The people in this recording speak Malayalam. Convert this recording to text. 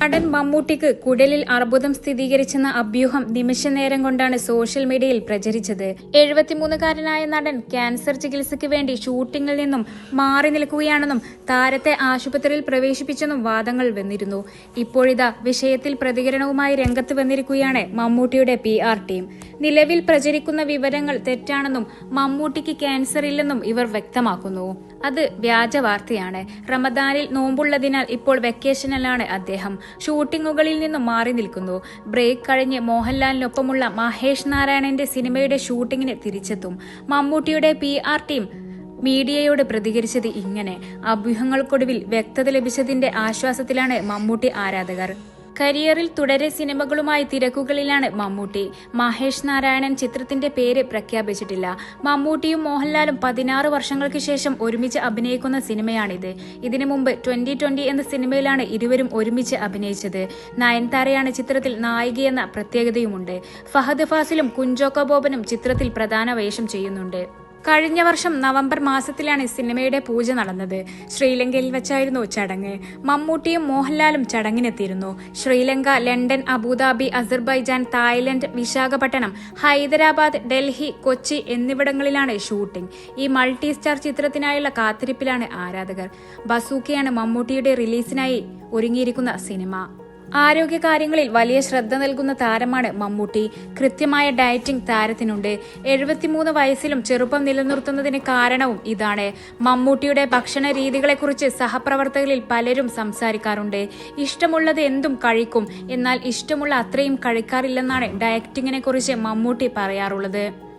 നടൻ മമ്മൂട്ടിക്ക് കുടലിൽ അർബുദം സ്ഥിരീകരിച്ചെന്ന അഭ്യൂഹം നിമിഷനേരം കൊണ്ടാണ് സോഷ്യൽ മീഡിയയിൽ പ്രചരിച്ചത്. 73-കാരനായ നടൻ ക്യാൻസർ ചികിത്സയ്ക്ക് വേണ്ടി ഷൂട്ടിംഗിൽ നിന്നും മാറി നിൽക്കുകയാണെന്നും താരത്തെ ആശുപത്രിയിൽ പ്രവേശിപ്പിച്ചെന്നും വാദങ്ങൾ വന്നിരുന്നു. ഇപ്പോഴിതാ വിഷയത്തിൽ പ്രതികരണവുമായി രംഗത്ത് വന്നിരിക്കുകയാണ് മമ്മൂട്ടിയുടെ PR ടീം. നിലവിൽ പ്രചരിക്കുന്ന വിവരങ്ങൾ തെറ്റാണെന്നും മമ്മൂട്ടിക്ക് ക്യാൻസർ ഇല്ലെന്നും ഇവർ വ്യക്തമാക്കുന്നു. അത് വ്യാജ വാർത്തയാണ്. റമദാനിൽ നോമ്പുള്ളതിനാൽ ഇപ്പോൾ വെക്കേഷനിലാണ് അദ്ദേഹം. ഷൂട്ടിങ്ങുകളിൽ നിന്നും മാറി നിൽക്കുന്നു. ബ്രേക്ക് കഴിഞ്ഞ് മോഹൻലാലിനൊപ്പമുള്ള മഹേഷ് നാരായണന്റെ സിനിമയുടെ ഷൂട്ടിങ്ങിന് തിരിച്ചെത്തും. മമ്മൂട്ടിയുടെ PR ടീം മീഡിയയോട് പ്രതികരിച്ചത് ഇങ്ങനെ. അഭ്യൂഹങ്ങൾക്കൊടുവിൽ വ്യക്തത ലഭിച്ചതിന്റെ ആശ്വാസത്തിലാണ് മമ്മൂട്ടി ആരാധകർ. കരിയറിൽ തുടരെ സിനിമകളുമായി തിരക്കുകളിലാണ് മമ്മൂട്ടി. മഹേഷ് നാരായണൻ ചിത്രത്തിന്റെ പേര് പ്രഖ്യാപിച്ചിട്ടില്ല. മമ്മൂട്ടിയും മോഹൻലാലും 16 വർഷങ്ങൾക്ക് ശേഷം ഒരുമിച്ച് അഭിനയിക്കുന്ന സിനിമയാണിത്. ഇതിനു മുമ്പ് 2020 എന്ന സിനിമയിലാണ് ഇരുവരും ഒരുമിച്ച് അഭിനയിച്ചത്. നയൻതാരയാണ് ചിത്രത്തിൽ നായികയെന്ന പ്രത്യേകതയുമുണ്ട്. ഫഹദ് ഫാസിലും കുഞ്ചാക്കോ ബോബനും ചിത്രത്തിൽ പ്രധാന വേഷം ചെയ്യുന്നുണ്ട്. കഴിഞ്ഞ വർഷം നവംബർ മാസത്തിലാണ് സിനിമയുടെ പൂജ നടന്നത്. ശ്രീലങ്കയിൽ വെച്ചായിരുന്നു ചടങ്ങ്. മമ്മൂട്ടിയും മോഹൻലാലും ചടങ്ങിനെത്തിയിരുന്നു. Sri Lanka, London, Abu Dhabi, Azerbaijan, Thailand, Visakhapatnam, Hyderabad, Delhi, Kochi എന്നിവിടങ്ങളിലാണ് ഷൂട്ടിംഗ്. ഈ മൾട്ടി സ്റ്റാർ ചിത്രത്തിനായുള്ള കാത്തിരിപ്പിലാണ് ആരാധകർ. ബസൂക്കയാണ് മമ്മൂട്ടിയുടെ റിലീസിനായി ഒരുങ്ങിയിരിക്കുന്ന സിനിമ. ആരോഗ്യകാര്യങ്ങളിൽ വലിയ ശ്രദ്ധ നൽകുന്ന താരമാണ് മമ്മൂട്ടി. കൃത്യമായ ഡയറ്റിംഗ് താരത്തിനുണ്ട്. 73 വയസ്സിലും ചെറുപ്പം നിലനിർത്തുന്നതിന് കാരണവും ഇതാണ്. മമ്മൂട്ടിയുടെ ഭക്ഷണ രീതികളെക്കുറിച്ച് സഹപ്രവർത്തകരിൽ പലരും സംസാരിക്കാറുണ്ട്. ഇഷ്ടമുള്ളത് എന്തും കഴിക്കും, എന്നാൽ ഇഷ്ടമുള്ള അത്രയും കഴിക്കാറില്ലെന്നാണ് ഡയറ്റിങ്ങിനെ കുറിച്ച് മമ്മൂട്ടി പറയാറുള്ളത്.